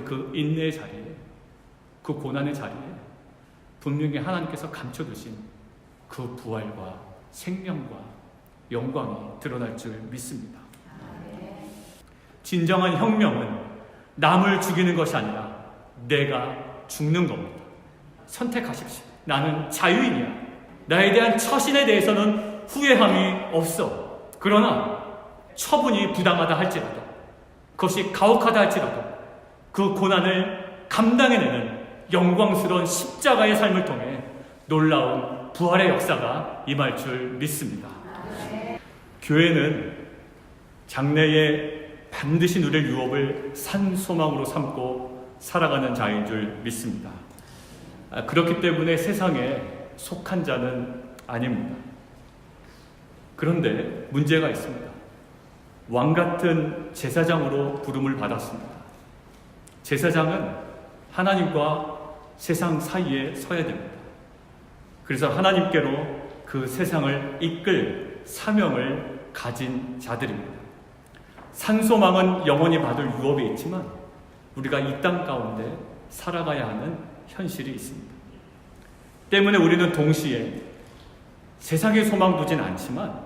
그 인내의 자리에, 그 고난의 자리에 분명히 하나님께서 감춰두신 그 부활과 생명과 영광이 드러날 줄 믿습니다. 진정한 혁명은 남을 죽이는 것이 아니라 내가 죽는 겁니다. 선택하십시오. 나는 자유인이야. 나에 대한 처신에 대해서는 후회함이 없어. 그러나 처분이 부당하다 할지라도, 그것이 가혹하다 할지라도 그 고난을 감당해내는 영광스러운 십자가의 삶을 통해 놀라운 부활의 역사가 임할 줄 믿습니다. 교회는 장래에 반드시 누릴 유업을 산 소망으로 삼고 살아가는 자인 줄 믿습니다. 그렇기 때문에 세상에 속한 자는 아닙니다. 그런데 문제가 있습니다. 왕같은 제사장으로 부름을 받았습니다. 제사장은 하나님과 세상 사이에 서야 됩니다. 그래서 하나님께로 그 세상을 이끌 사명을 가진 자들입니다. 산소망은 영원히 받을 유업이 있지만 우리가 이 땅 가운데 살아가야 하는 현실이 있습니다. 때문에 우리는 동시에 세상에 소망 두진 않지만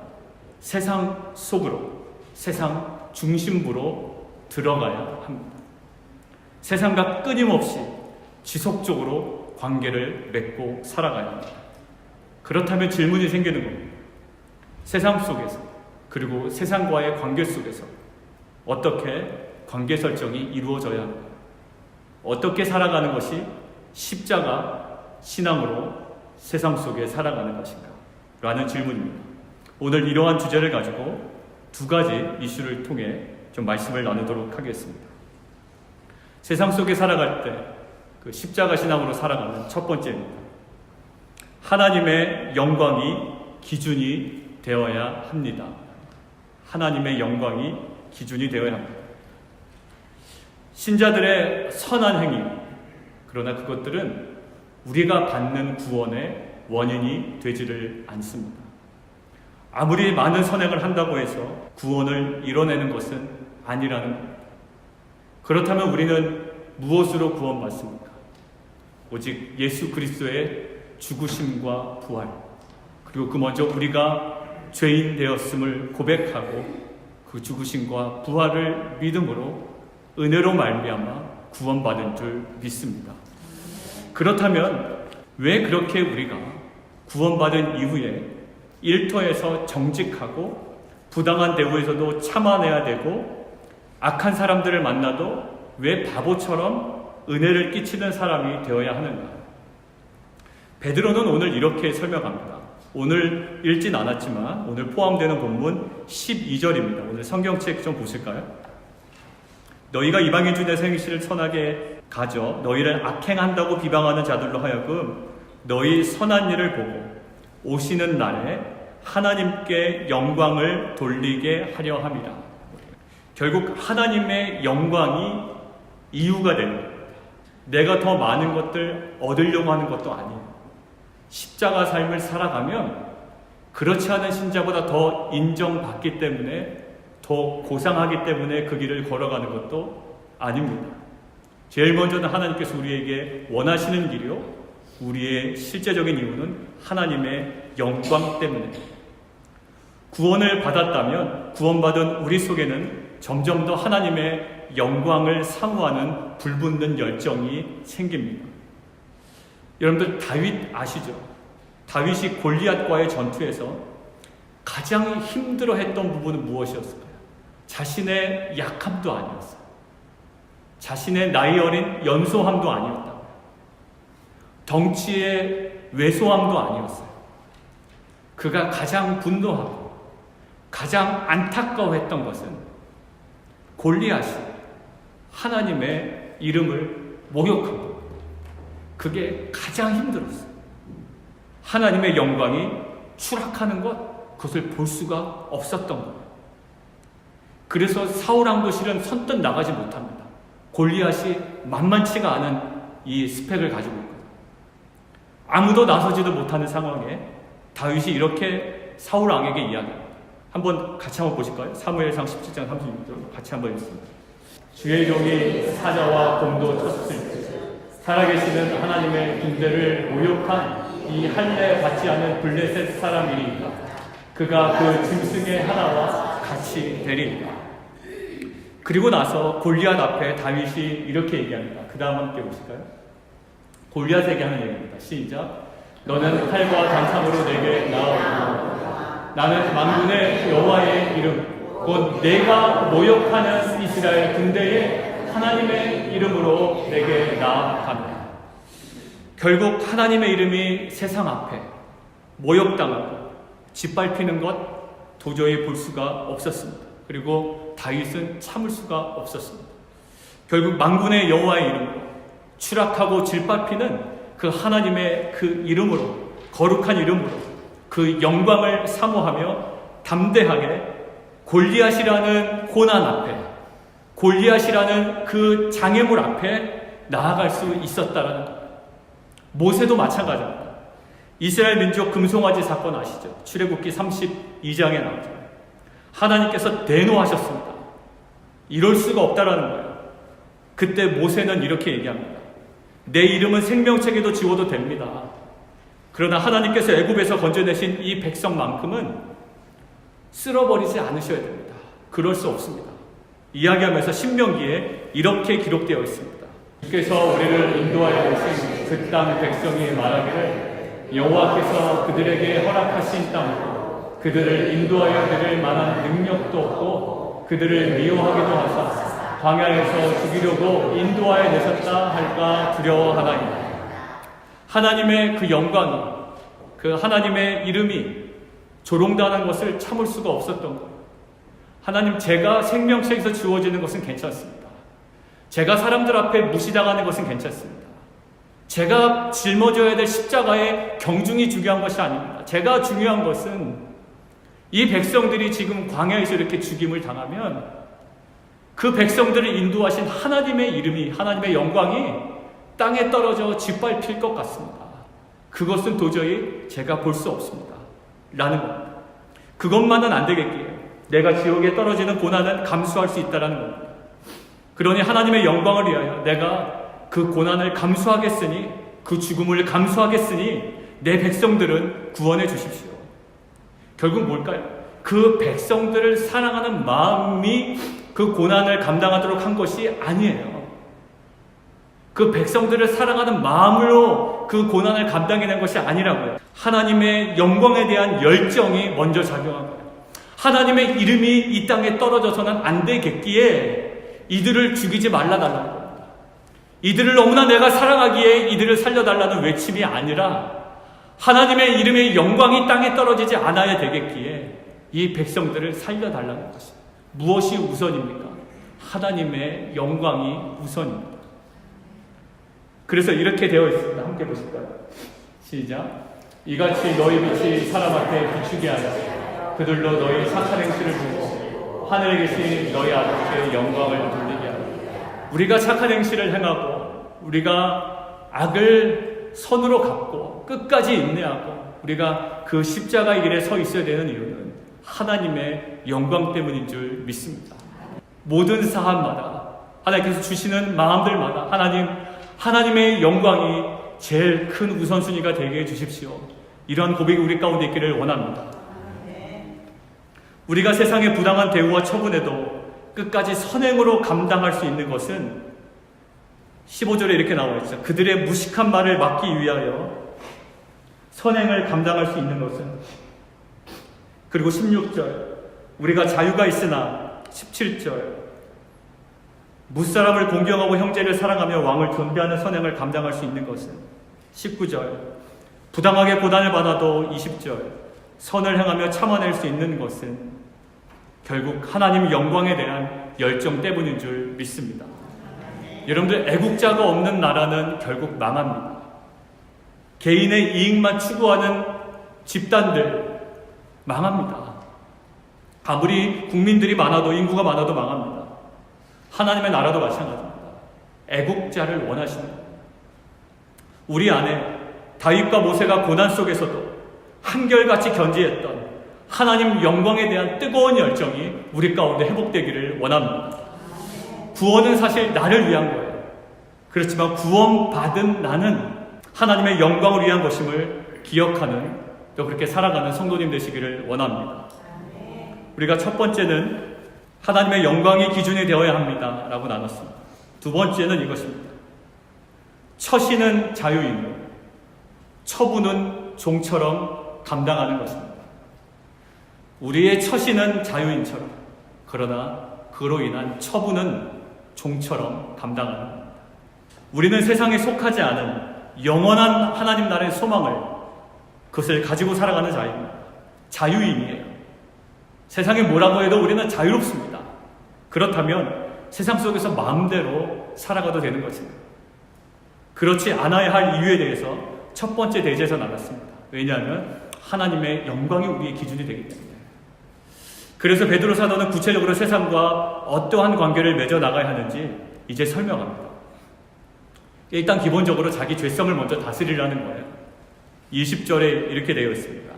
세상 속으로, 세상 중심부로 들어가야 합니다. 세상과 끊임없이 지속적으로 관계를 맺고 살아가야 합니다. 그렇다면 질문이 생기는 겁니다. 세상 속에서, 그리고 세상과의 관계 속에서 어떻게 관계 설정이 이루어져야 합니까? 어떻게 살아가는 것이 십자가 신앙으로 세상 속에 살아가는 것인가? 라는 질문입니다. 오늘 이러한 주제를 가지고 두 가지 이슈를 통해 좀 말씀을 나누도록 하겠습니다. 세상 속에 살아갈 때 그 십자가 신앙으로 살아가는 첫 번째입니다. 하나님의 영광이 기준이 되어야 합니다. 하나님의 영광이 기준이 되어야 합니다. 신자들의 선한 행위, 그러나 그것들은 우리가 받는 구원의 원인이 되지를 않습니다. 아무리 많은 선행을 한다고 해서 구원을 이뤄내는 것은 아니라는 겁니다. 그렇다면 우리는 무엇으로 구원받습니까? 오직 예수 그리스도의 죽으심과 부활, 그리고 그 먼저 우리가 죄인 되었음을 고백하고 그 죽으심과 부활을 믿음으로 은혜로 말미암아 구원받은 줄 믿습니다. 그렇다면 왜 그렇게 우리가 구원받은 이후에 일터에서 정직하고 부당한 대우에서도 참아내야 되고 악한 사람들을 만나도 왜 바보처럼 은혜를 끼치는 사람이 되어야 하는가? 베드로는 오늘 이렇게 설명합니다. 오늘 읽진 않았지만 오늘 포함되는 본문 12절입니다. 오늘 성경책 좀 보실까요? 너희가 이방인 중에 행실을 선하게 가져 너희를 악행한다고 비방하는 자들로 하여금 너희 선한 일을 보고 오시는 날에 하나님께 영광을 돌리게 하려 함이라. 결국 하나님의 영광이 이유가 되는 겁니다. 내가 더 많은 것들 얻으려고 하는 것도 아니에요. 십자가 삶을 살아가면 그렇지 않은 신자보다 더 인정받기 때문에, 더 고상하기 때문에 그 길을 걸어가는 것도 아닙니다. 제일 먼저는 하나님께서 우리에게 원하시는 길이요, 우리의 실제적인 이유는 하나님의 영광 때문에. 구원을 받았다면 구원받은 우리 속에는 점점 더 하나님의 영광을 사모하는 불붙는 열정이 생깁니다. 여러분들 다윗 아시죠? 다윗이 골리앗과의 전투에서 가장 힘들어했던 부분은 무엇이었을까요? 자신의 약함도 아니었어요. 자신의 나이 어린 연소함도 아니었다. 덩치의 왜소함도 아니었어요. 그가 가장 분노하고 가장 안타까워했던 것은 골리앗이 하나님의 이름을 모욕하고, 그게 가장 힘들었어요. 하나님의 영광이 추락하는 것, 그것을 볼 수가 없었던 거예요. 그래서 사울왕도 실은 선뜻 나가지 못합니다. 골리앗이 만만치가 않은 이 스펙을 가지고 있거든요. 아무도 나서지도 못하는 상황에 다윗이 이렇게 사울왕에게 이야기합니다. 한번 같이 한번 보실까요? 사무엘상 17장 36절 같이 한번 읽습니다. 주의 종이 사자와 곰도 쳤을 때 살아계시는 하나님의 군대를 모욕한 이 할례 받지 않은 블레셋 사람이니까 그가 그 짐승의 하나와 같이 되리이다. 그리고 나서 골리앗 앞에 다윗이 이렇게 얘기합니다. 그 다음 함께 보실까요? 골리앗에게 하는 얘기입니다. 시작. 너는 칼과 단창으로 내게 나아오고 나는 만군의 여호와의 이름 곧 내가 모욕하는 이스라엘 군대의 하나님의 이름으로 내게 나아갑니다. 결국 하나님의 이름이 세상 앞에 모욕당하고 짓밟히는 것 도저히 볼 수가 없었습니다. 그리고 다윗은 참을 수가 없었습니다. 결국 만군의 여호와의 이름으로 추락하고 짓밟히는 그 하나님의 그 이름으로, 거룩한 이름으로 그 영광을 사모하며 담대하게 골리앗이라는 고난 앞에, 골리앗이라는 그 장애물 앞에 나아갈 수 있었다라는 것. 모세도 마찬가지입니다. 이스라엘 민족 금송아지 사건 아시죠? 출애굽기 32장에 나오죠. 하나님께서 대노하셨습니다. 이럴 수가 없다라는 거예요. 그때 모세는 이렇게 얘기합니다. 내 이름은 생명책에도 지워도 됩니다. 그러나 하나님께서 애굽에서 건져내신 이 백성만큼은 쓸어버리지 않으셔야 됩니다. 그럴 수 없습니다. 이야기하면서 신명기에 이렇게 기록되어 있습니다. 주께서 우리를 인도하여 오신 그 땅 백성이 말하기를 여호와께서 그들에게 허락하신 땅으로 그들을 인도하여 드릴 만한 능력도 없고 그들을 미워하기도 하사 광야에서 죽이려고 인도하여 내셨다 할까 두려워하나이다. 하나님의 그 영광이, 그 하나님의 이름이 조롱당하는 것을 참을 수가 없었던 거예요. 하나님, 제가 생명책에서 지워지는 것은 괜찮습니다. 제가 사람들 앞에 무시당하는 것은 괜찮습니다. 제가 짊어져야 될 십자가의 경중이 중요한 것이 아닙니다. 제가 중요한 것은 이 백성들이 지금 광야에서 이렇게 죽임을 당하면 그 백성들을 인도하신 하나님의 이름이, 하나님의 영광이 땅에 떨어져 짓밟힐 것 같습니다. 그것은 도저히 제가 볼 수 없습니다. 라는 겁니다. 그것만은 안 되겠기에 내가 지옥에 떨어지는 고난은 감수할 수 있다는 겁니다. 그러니 하나님의 영광을 위하여 내가 그 고난을 감수하겠으니, 그 죽음을 감수하겠으니 내 백성들은 구원해 주십시오. 결국 뭘까요? 그 백성들을 사랑하는 마음이 그 고난을 감당하도록 한 것이 아니에요. 그 백성들을 사랑하는 마음으로 그 고난을 감당해낸 것이 아니라고요. 하나님의 영광에 대한 열정이 먼저 작용한 거예요. 하나님의 이름이 이 땅에 떨어져서는 안 되겠기에 이들을 죽이지 말라달라는 겁니다. 이들을 너무나 내가 사랑하기에 이들을 살려달라는 외침이 아니라 하나님의 이름의 영광이 땅에 떨어지지 않아야 되겠기에 이 백성들을 살려달라는 것입니다. 무엇이 우선입니까? 하나님의 영광이 우선입니다. 그래서 이렇게 되어 있습니다. 함께 보실까요? 시작. 이같이 너희 빛이 사람 앞에 비추게 하여 그들로 너희 착한 행실을 보고 하늘에 계신 너희 아버지의 영광을 돌리게 하여. 우리가 착한 행실을 행하고 우리가 악을 선으로 갚고 끝까지 인내하고 우리가 그 십자가의 길에 서 있어야 되는 이유는 하나님의 영광 때문인 줄 믿습니다. 모든 사람마다 하나님께서 주시는 마음들마다 하나님의 영광이 제일 큰 우선순위가 되게 해주십시오. 이러한 고백이 우리 가운데 있기를 원합니다. 우리가 세상의 부당한 대우와 처분에도 끝까지 선행으로 감당할 수 있는 것은 15절에 이렇게 나와 있죠. 그들의 무식한 말을 막기 위하여 선행을 감당할 수 있는 것은, 그리고 16절 우리가 자유가 있으나, 17절 무사람을 공경하고 형제를 사랑하며 왕을 존대하는 선행을 감당할 수 있는 것은, 19절 부당하게 고난을 받아도, 20절 선을 행하며 참아낼 수 있는 것은 결국 하나님 영광에 대한 열정 때문인 줄 믿습니다. 여러분들, 애국자가 없는 나라는 결국 망합니다. 개인의 이익만 추구하는 집단들 망합니다. 아무리 국민들이 많아도, 인구가 많아도 망합니다. 하나님의 나라도 마찬가지입니다. 애국자를 원하시는 거예요. 우리 안에 다윗과 모세가 고난 속에서도 한결같이 견지했던 하나님 영광에 대한 뜨거운 열정이 우리 가운데 회복되기를 원합니다. 구원은 사실 나를 위한 거예요. 그렇지만 구원받은 나는 하나님의 영광을 위한 것임을 기억하는, 또 그렇게 살아가는 성도님 되시기를 원합니다. 우리가 첫 번째는 하나님의 영광이 기준이 되어야 합니다 라고 나눴습니다. 두 번째는 이것입니다. 처신은 자유이며 처부는 종처럼 감당하는 것입니다. 우리의 처신은 자유인처럼, 그러나 그로 인한 처부는 종처럼 감당하는 겁니다. 우리는 세상에 속하지 않은 영원한 하나님 나라의 소망을, 그것을 가지고 살아가는 자입니다. 자유인이에요. 세상이 뭐라고 해도 우리는 자유롭습니다. 그렇다면 세상 속에서 마음대로 살아가도 되는 것입니다. 그렇지 않아야 할 이유에 대해서 첫 번째 대제에서 나눴습니다. 왜냐하면 하나님의 영광이 우리의 기준이 되기 때문에. 그래서 베드로 사도는 구체적으로 세상과 어떠한 관계를 맺어 나가야 하는지 이제 설명합니다. 일단 기본적으로 자기 죄성을 먼저 다스리라는 거예요. 20절에 이렇게 되어 있습니다.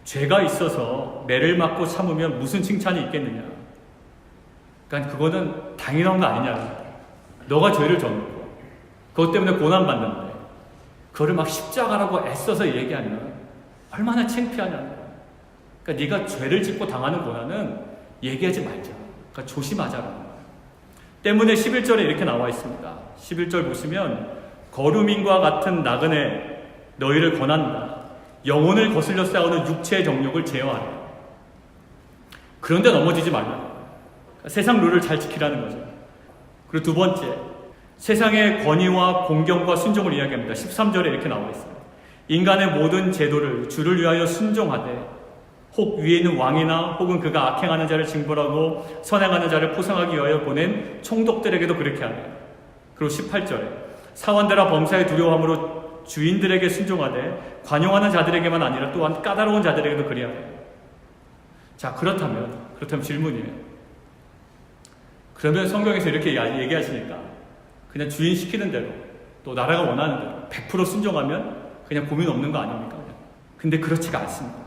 죄가 있어서 매를 맞고 참으면 무슨 칭찬이 있겠느냐. 그러니까 그거는 당연한 거 아니냐. 너가 죄를 져놓고 그것 때문에 고난받는데 그거를 막 십자가라고 애써서 얘기하면 얼마나 창피하냐는 거야. 그러니까 네가 죄를 짓고 당하는 고난은 얘기하지 말자. 그러니까 조심하자라는 거야. 때문에 11절에 이렇게 나와 있습니다. 11절 보시면 거루민과 같은 나그네 너희를 권한다. 영혼을 거슬려 싸우는 육체의 정욕을 제어하라. 그런데 넘어지지 말라. 그러니까 세상 룰을 잘 지키라는 거죠. 그리고 두 번째, 세상의 권위와 공경과 순종을 이야기합니다. 13절에 이렇게 나와 있어요. 인간의 모든 제도를 주를 위하여 순종하되 혹 위에 있는 왕이나 혹은 그가 악행하는 자를 징벌하고 선행하는 자를 포상하기 위하여 보낸 총독들에게도 그렇게 하네요. 그리고 18절에 사원들아 범사에 두려워함으로 주인들에게 순종하되 관용하는 자들에게만 아니라 또한 까다로운 자들에게도 그리하네요. 자, 그렇다면 질문이에요. 그러면 성경에서 이렇게 얘기하시니까 그냥 주인 시키는 대로 또 나라가 원하는 대로 100% 순종하면 그냥 고민 없는 거 아닙니까? 근데 그렇지가 않습니다.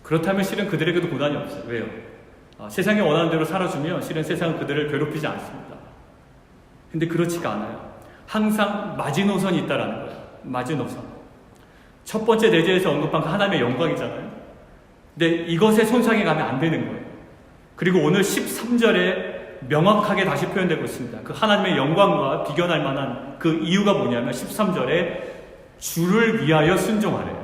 그렇다면 실은 그들에게도 고난이 없어요. 왜요? 세상이 원하는 대로 살아주면 실은 세상은 그들을 괴롭히지 않습니다. 근데 그렇지가 않아요. 항상 마지노선이 있다라는 거예요. 마지노선. 첫 번째 내재에서 언급한 그 하나님의 영광이잖아요. 근데 이것에 손상이 가면 안 되는 거예요. 그리고 오늘 13절에 명확하게 다시 표현되고 있습니다. 그 하나님의 영광과 비견할 만한 그 이유가 뭐냐면 13절에 주를 위하여 순종하래요.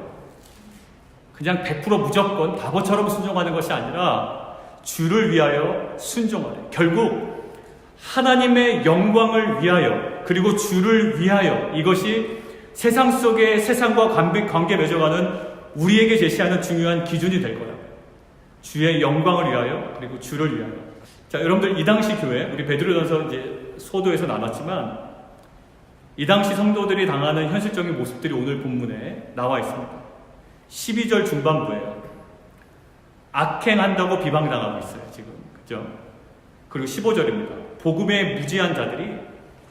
그냥 100% 무조건 바보처럼 순종하는 것이 아니라 주를 위하여 순종하래요. 결국 하나님의 영광을 위하여 그리고 주를 위하여, 이것이 세상 속에 세상과 관계 맺어가는 우리에게 제시하는 중요한 기준이 될 거예요. 주의 영광을 위하여 그리고 주를 위하여. 자, 여러분들 이 당시 교회, 우리 베드로전서 이제 소도에서 나눴지만 이 당시 성도들이 당하는 현실적인 모습들이 오늘 본문에 나와 있습니다. 12절 중반부에요. 악행한다고 비방당하고 있어요, 지금. 그죠? 그리고 15절입니다. 복음에 무지한 자들이,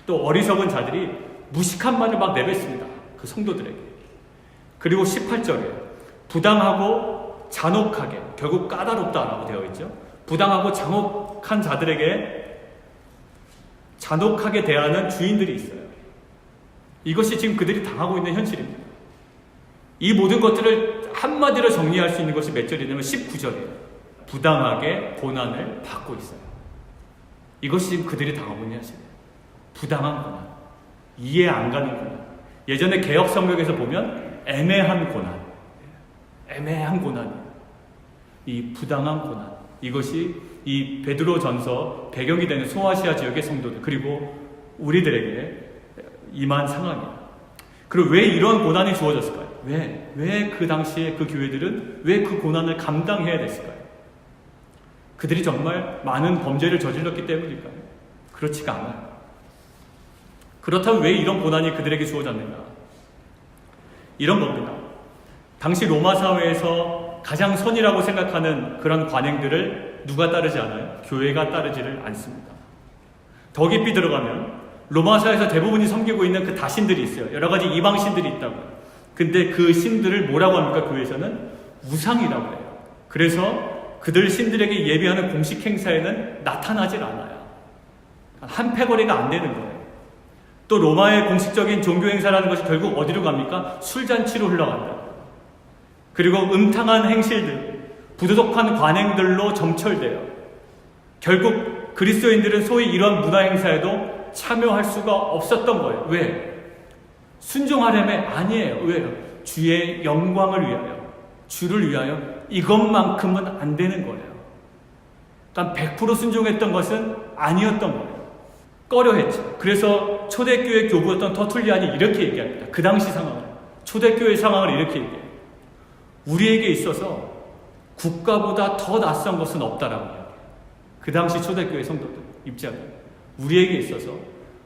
또 어리석은 자들이 무식한 말을 막 내뱉습니다. 그 성도들에게. 그리고 18절에 부당하고 잔혹하게, 결국 까다롭다라고 되어 있죠. 부당하고 잔혹한 자들에게 잔혹하게 대하는 주인들이 있어요. 이것이 지금 그들이 당하고 있는 현실입니다. 이 모든 것들을 한마디로 정리할 수 있는 것이 몇 절이냐면 19절이에요. 부당하게 고난을 받고 있어요. 이것이 지금 그들이 당하고 있는 현실이에요. 부당한 고난, 이해 안 가는 고난. 예전에 개역 성경에서 보면 애매한 고난, 애매한 고난, 이 부당한 고난, 이것이 이 베드로전서 배경이 되는 소아시아 지역의 성도들 그리고 우리들에게 임한 상황이에요. 그리고 왜 이런 고난이 주어졌을까요? 왜 그 당시에 그 교회들은 왜 그 고난을 감당해야 됐을까요? 그들이 정말 많은 범죄를 저질렀기 때문일까요? 그렇지가 않아요. 그렇다면 왜 이런 고난이 그들에게 주어졌는가? 이런 겁니다. 당시 로마 사회에서 가장 선이라고 생각하는 그런 관행들을 누가 따르지 않아요? 교회가 따르지를 않습니다. 더 깊이 들어가면 로마 사회에서 대부분이 섬기고 있는 그 다신들이 있어요. 여러 가지 이방신들이 있다고요. 근데 그 신들을 뭐라고 합니까? 교회에서는 우상이라고 해요. 그래서 그들 신들에게 예배하는 공식 행사에는 나타나질 않아요. 한 패거리가 안 되는 거예요. 또 로마의 공식적인 종교 행사라는 것이 결국 어디로 갑니까? 술잔치로 흘러간다. 그리고 음탕한 행실들, 부도덕한 관행들로 점철돼요. 결국 그리스도인들은 소위 이런 문화 행사에도 참여할 수가 없었던 거예요. 왜? 순종하려면 아니에요. 왜요? 주의 영광을 위하여, 주를 위하여 이것만큼은 안 되는 거예요. 그러니까 100% 순종했던 것은 아니었던 거예요. 꺼려했죠. 그래서 초대교회 교부였던 터툴리안이 이렇게 얘기합니다. 그 당시 상황을, 초대교회 상황을 이렇게 얘기해요. 우리에게 있어서 국가보다 더 낯선 것은 없다라고 이야기해요. 그 당시 초대교회 성도들 입장에 우리에게 있어서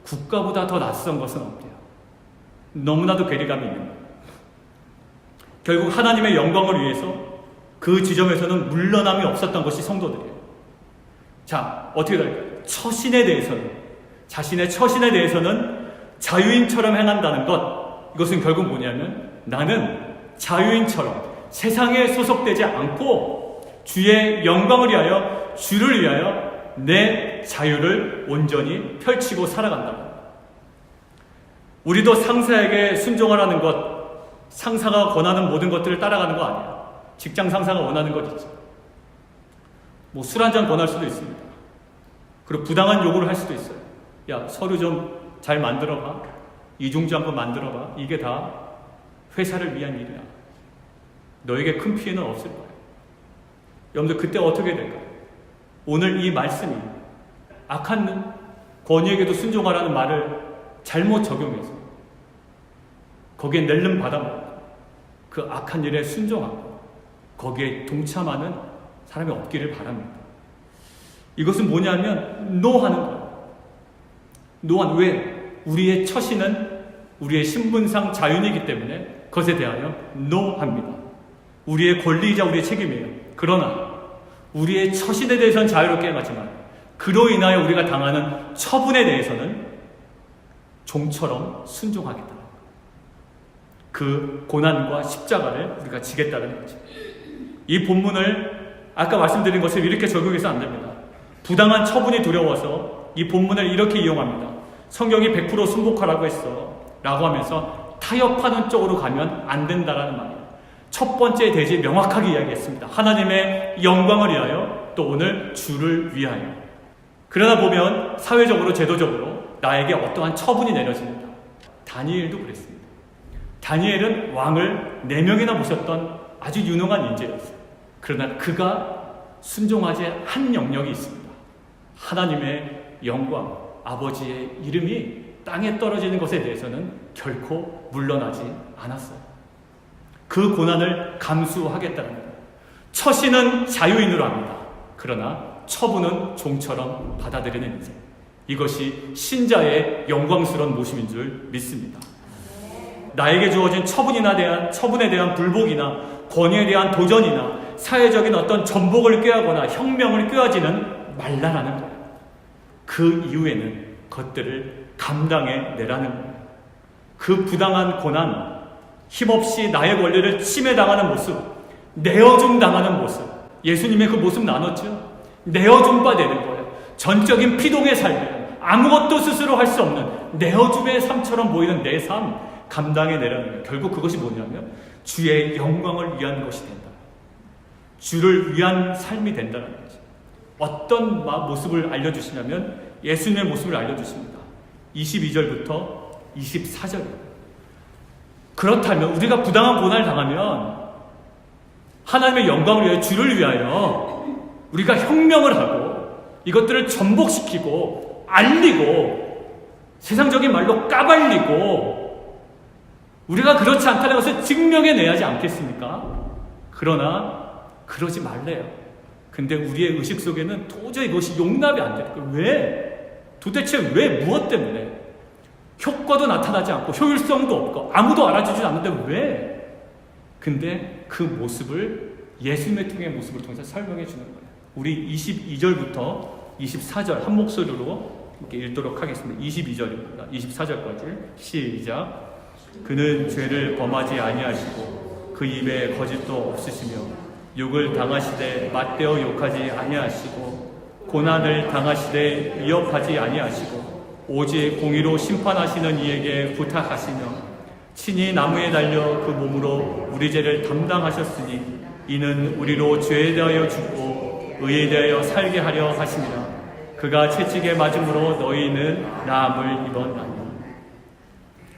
국가보다 더 낯선 것은 없대요. 너무나도 괴리감이 있는 거예요. 결국 하나님의 영광을 위해서 그 지점에서는 물러남이 없었던 것이 성도들이에요. 자, 어떻게 될까요? 처신에 대해서는, 자신의 처신에 대해서는 자유인처럼 행한다는 것, 이것은 결국 뭐냐면 나는 자유인처럼 세상에 소속되지 않고 주의 영광을 위하여, 주를 위하여 내 자유를 온전히 펼치고 살아간다. 우리도 상사에게 순종하라는 것, 상사가 권하는 모든 것들을 따라가는 거 아니에요. 직장 상사가 원하는 것 있죠. 뭐 술 한잔 권할 수도 있습니다. 그리고 부당한 요구를 할 수도 있어요. 야, 서류 좀 잘 만들어봐. 이중주 한번 만들어봐. 이게 다 회사를 위한 일이야. 너에게 큰 피해는 없을 거예요. 여러분들 그때 어떻게 될까요? 오늘 이 말씀이 악한 권위에게도 순종하라는 말을 잘못 적용해서 거기에 낼름 받아먹고 그 악한 일에 순종하고 거기에 동참하는 사람이 없기를 바랍니다. 이것은 뭐냐면 노하는 거예요. 노한. 왜? 우리의 처신은 우리의 신분상 자윤이기 때문에 그것에 대하여 노합니다. 우리의 권리이자 우리의 책임이에요. 그러나 우리의 처신에 대해서는 자유롭게 행하지만 그로 인하여 우리가 당하는 처분에 대해서는 종처럼 순종하겠다. 그 고난과 십자가를 우리가 지겠다는 거죠. 이 본문을 아까 말씀드린 것을 이렇게 적용해서 안 됩니다. 부당한 처분이 두려워서 이 본문을 이렇게 이용합니다. 성경이 100% 순복하라고 했어 라고 하면서 타협하는 쪽으로 가면 안 된다라는 말이에요. 첫 번째 대지 명확하게 이야기했습니다. 하나님의 영광을 위하여, 또 오늘 주를 위하여. 그러다 보면 사회적으로, 제도적으로 나에게 어떠한 처분이 내려집니다. 다니엘도 그랬습니다. 다니엘은 왕을 4명이나 모셨던 아주 유능한 인재였어요. 그러나 그가 순종하지 한 영역이 있습니다. 하나님의 영광, 아버지의 이름이 땅에 떨어지는 것에 대해서는 결코 물러나지 않았어요. 그 고난을 감수하겠다는 거예요. 처신은 자유인으로 합니다. 그러나 처분은 종처럼 받아들이는 인생. 이것이 신자의 영광스러운 모습인 줄 믿습니다. 나에게 주어진 처분에 대한 불복이나 권위에 대한 도전이나 사회적인 어떤 전복을 꾀하거나 혁명을 꾀하지는 말라라는 거예요. 그 이후에는 그것들을 감당해 내라는 거예요. 그 부당한 고난, 힘없이 나의 권리를 침해당하는 모습, 내어줌 당하는 모습, 예수님의 그 모습 나눴죠. 내어줌 바 되는 거예요. 전적인 피동의 삶이에요. 아무것도 스스로 할 수 없는 내어줌의 삶처럼 보이는 내 삶 감당해 내라는 거예요. 결국 그것이 뭐냐면 주의 영광을 위한 것이 된다. 주를 위한 삶이 된다는 거죠. 어떤 모습을 알려주시냐면 예수님의 모습을 알려주십니다. 22절부터 24절입니다. 그렇다면 우리가 부당한 고난을 당하면 하나님의 영광을 위하여, 주를 위하여 우리가 혁명을 하고 이것들을 전복시키고 알리고 세상적인 말로 까발리고 우리가 그렇지 않다는 것을 증명해내야 하지 않겠습니까? 그러나 그러지 말래요. 근데 우리의 의식 속에는 도저히 그것이 용납이 안 되는 거예요. 왜? 도대체 왜? 무엇 때문에? 효과도 나타나지 않고 효율성도 없고 아무도 알아주지 않는데 왜? 근데 그 모습을 예수님의 통의 모습을 통해서 설명해 주는 거예요. 우리 22절부터 24절 한 목소리로 이렇게 읽도록 하겠습니다. 22절입니다. 24절까지 시작. 그는 죄를 범하지 아니하시고 그 입에 거짓도 없으시며 욕을 당하시되 맞대어 욕하지 아니하시고 고난을 당하시되 위협하지 아니하시고 오직 공의로 심판하시는 이에게 부탁하시며 친히 나무에 달려 그 몸으로 우리 죄를 담당하셨으니 이는 우리로 죄에 대하여 죽고 의에 대하여 살게 하려 하심이라. 그가 채찍에 맞음으로 너희는 나음을 입었나니.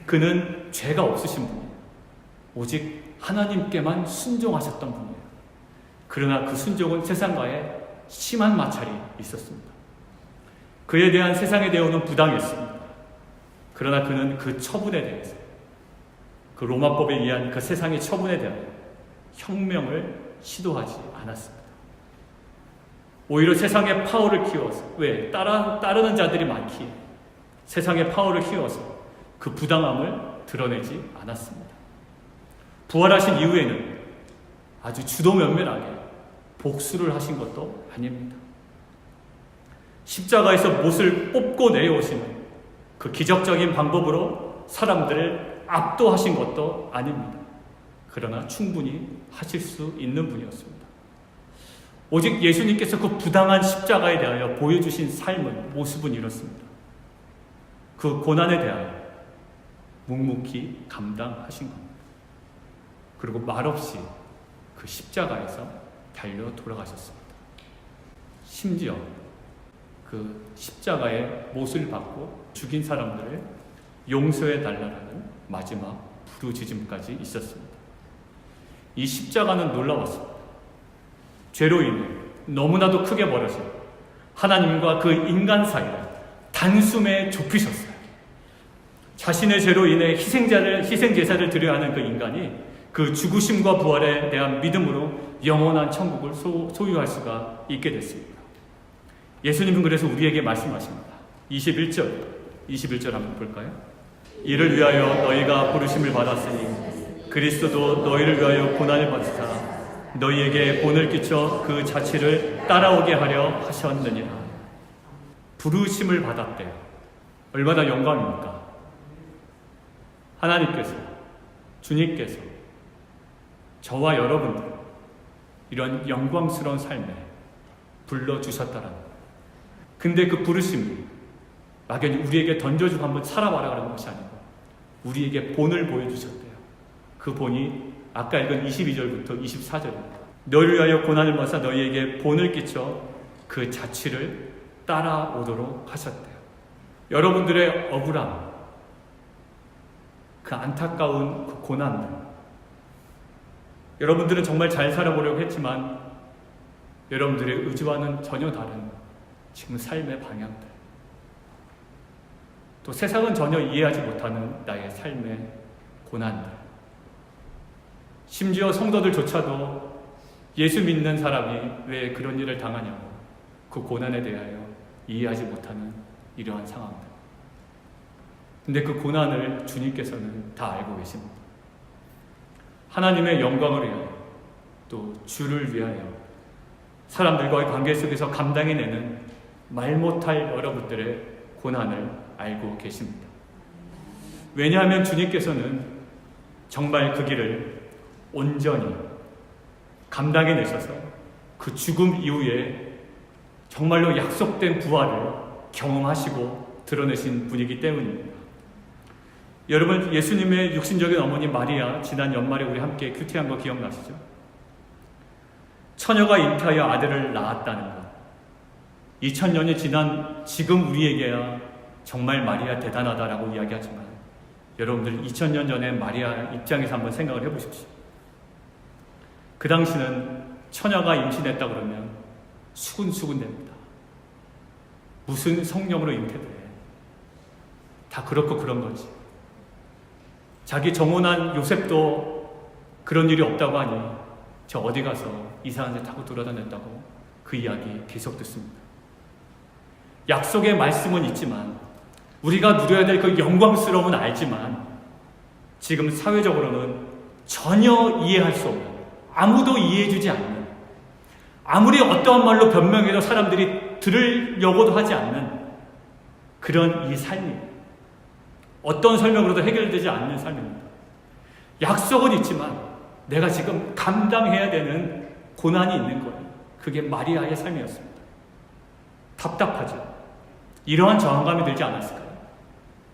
그는 죄가 없으신 분이에요. 오직 하나님께만 순종하셨던 분이에요. 그러나 그 순종은 세상과의 심한 마찰이 있었습니다. 그에 대한 세상에 대우는 부당했습니다. 그러나 그는 그 처분에 대해서, 그 로마법에 의한 그 세상의 처분에 대하여 혁명을 시도하지 않았습니다. 오히려 세상의 파워를 키워서, 왜? 따르는 자들이 많기에 세상의 파워를 키워서 그 부당함을 드러내지 않았습니다. 부활하신 이후에는 아주 주도면밀하게 복수를 하신 것도 아닙니다. 십자가에서 못을 뽑고 내려오시는 그 기적적인 방법으로 사람들을 압도하신 것도 아닙니다. 그러나 충분히 하실 수 있는 분이었습니다. 오직 예수님께서 그 부당한 십자가에 대하여 보여주신 삶은, 모습은 이렇습니다. 그 고난에 대하여 묵묵히 감당하신 겁니다. 그리고 말없이 그 십자가에서 달려 돌아가셨습니다. 심지어 그 십자가의 못을 받고 죽인 사람들을 용서해 달라는 마지막 부르짖음까지 있었습니다. 이 십자가는 놀라웠습니다. 죄로 인해 너무나도 크게 벌어진 하나님과 그 인간 사이를 단숨에 좁히셨어요. 자신의 죄로 인해 희생제사를 드려야 하는 그 인간이 그 죽으심과 부활에 대한 믿음으로 영원한 천국을 소유할 수가 있게 됐습니다. 예수님은 그래서 우리에게 말씀하십니다. 21절 한번 볼까요? 이를 위하여 너희가 부르심을 받았으니 그리스도도 너희를 위하여 고난을 받으사 너희에게 본을 끼쳐 그 자취를 따라오게 하려 하셨느니라. 부르심을 받았대요. 얼마나 영광입니까? 하나님께서, 주님께서 저와 여러분들 이런 영광스러운 삶에 불러주셨다라는 거예요. 근데 그 부르심이 막연히 우리에게 던져주고 한번 살아봐라 그런 것이 아니고 우리에게 본을 보여주셨대요. 그 본이 아까 읽은 22절부터 24절입니다. 너희를 위하여 고난을 받아 너희에게 본을 끼쳐 그 자취를 따라오도록 하셨대요. 여러분들의 억울함, 그 안타까운 그 고난들, 여러분들은 정말 잘 살아보려고 했지만 여러분들의 의지와는 전혀 다른 지금 삶의 방향들, 또 세상은 전혀 이해하지 못하는 나의 삶의 고난들, 심지어 성도들조차도 예수 믿는 사람이 왜 그런 일을 당하냐고 그 고난에 대하여 이해하지 못하는 이러한 상황들. 근데 그 고난을 주님께서는 다 알고 계십니다. 하나님의 영광을 위하여, 또 주를 위하여 사람들과의 관계 속에서 감당해내는 말 못할 여러분들의 고난을 알고 계십니다. 왜냐하면 주님께서는 정말 그 길을 온전히 감당해내셔서 그 죽음 이후에 정말로 약속된 부활을 경험하시고 드러내신 분이기 때문입니다. 여러분, 예수님의 육신적인 어머니 마리아, 지난 연말에 우리 함께 큐티한 거 기억나시죠? 처녀가 잉태하여 아들을 낳았다는 것. 2000년이 지난 지금 우리에게야 정말 마리아 대단하다라고 이야기하지만 여러분들 2000년 전에 마리아 입장에서 한번 생각을 해보십시오. 그 당시는 처녀가 임신했다 그러면 수군수군 됩니다. 무슨 성령으로 잉태돼? 다 그렇고 그런 거지. 자기 정혼한 요셉도 그런 일이 없다고 하니 저 어디 가서 이상한 데 타고 돌아다녔다고 그 이야기 계속 듣습니다. 약속의 말씀은 있지만 우리가 누려야 될 그 영광스러움은 알지만 지금 사회적으로는 전혀 이해할 수 없는, 아무도 이해해주지 않는, 아무리 어떠한 말로 변명해도 사람들이 들으려고도 하지 않는 그런 이 삶입니다. 어떤 설명으로도 해결되지 않는 삶입니다. 약속은 있지만 내가 지금 감당해야 되는 고난이 있는 거예요. 그게 마리아의 삶이었습니다. 답답하죠. 이러한 저항감이 들지 않았을까요?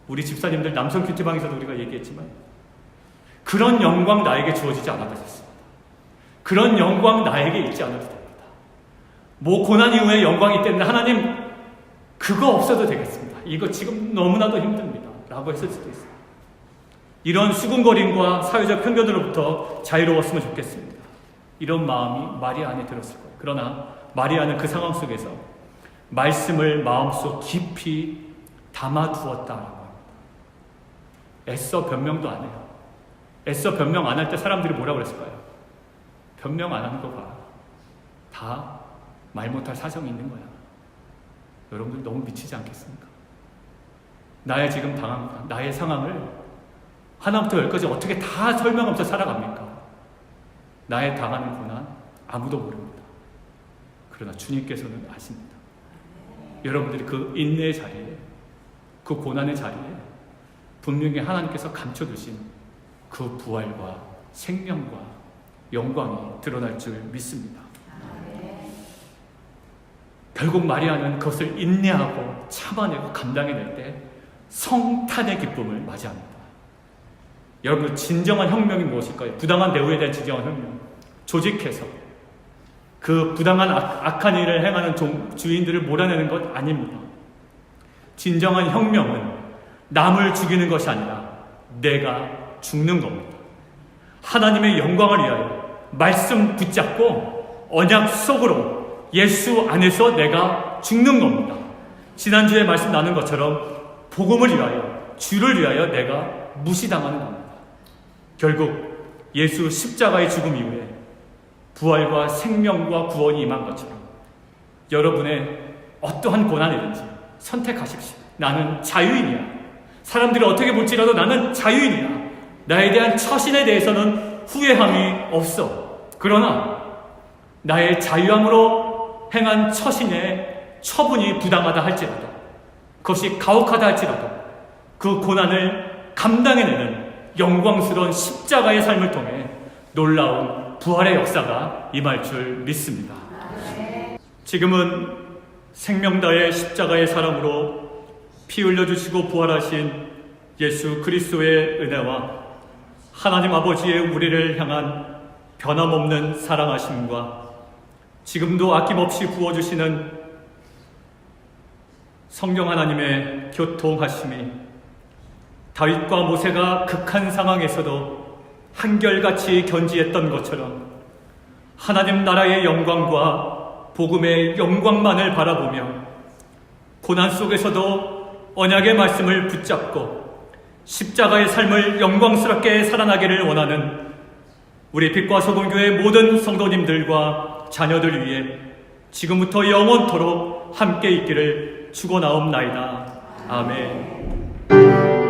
우리 집사님들 남성 큐티방에서도 우리가 얘기했지만 그런 영광 나에게 주어지지 않아도 됐습니다. 그런 영광 나에게 있지 않아도 됩니다. 뭐 고난 이후에 영광이 있다는데 하나님 그거 없어도 되겠습니다. 이거 지금 너무나도 힘듭니다. 라고 했을 수도 있습니다. 이런 수군거림과 사회적 편견으로부터 자유로웠으면 좋겠습니다. 이런 마음이 마리아 안에 들었을 거예요. 그러나 마리아는 그 상황 속에서 말씀을 마음속 깊이 담아두었다라고 합니다. 애써 변명도 안 해요. 애써 변명 안 할 때 사람들이 뭐라고 그랬을까요? 변명 안 하는 거 봐. 다 말 못할 사정이 있는 거야. 여러분들 너무 미치지 않겠습니까? 나의 지금 당한 나의 상황을 하나부터 열까지 어떻게 다 설명하면서 살아갑니까? 나의 당하는 고난 아무도 모릅니다. 그러나 주님께서는 아십니다. 여러분들이 그 인내의 자리에, 그 고난의 자리에 분명히 하나님께서 감춰두신 그 부활과 생명과 영광이 드러날 줄 믿습니다. 결국 마리아는 그것을 인내하고 참아내고 감당해낼 때 성탄의 기쁨을 맞이합니다. 여러분, 진정한 혁명이 무엇일까요? 부당한 대우에 대한 진정한 혁명. 조직해서 그 부당한 악한 일을 행하는 주인들을 몰아내는 것 아닙니다. 진정한 혁명은 남을 죽이는 것이 아니라 내가 죽는 겁니다. 하나님의 영광을 위하여 말씀 붙잡고 언약 속으로 예수 안에서 내가 죽는 겁니다. 지난주에 말씀 나눈 것처럼 복음을 위하여, 주를 위하여 내가 무시당하는 겁니다. 결국 예수 십자가의 죽음 이후에 부활과 생명과 구원이 임한 것처럼 여러분의 어떠한 고난이든지 선택하십시오. 나는 자유인이야. 사람들이 어떻게 볼지라도 나는 자유인이야. 나에 대한 처신에 대해서는 후회함이 없어. 그러나 나의 자유함으로 행한 처신의 처분이 부당하다 할지라도, 그것이 가혹하다 할지라도 그 고난을 감당해내는 영광스러운 십자가의 삶을 통해 놀라운 부활의 역사가 임할 줄 믿습니다. 지금은 생명다의 십자가의 사랑으로 피 흘려주시고 부활하신 예수 그리스도의 은혜와 하나님 아버지의 우리를 향한 변함없는 사랑하심과 지금도 아낌없이 부어주시는 성령 하나님의 교통하심이 다윗과 모세가 극한 상황에서도 한결같이 견지했던 것처럼 하나님 나라의 영광과 복음의 영광만을 바라보며 고난 속에서도 언약의 말씀을 붙잡고 십자가의 삶을 영광스럽게 살아나기를 원하는 우리 빛과 소금교회 모든 성도님들과 자녀들 위해 지금부터 영원토록 함께 있기를 축원하옵나이다. 아멘.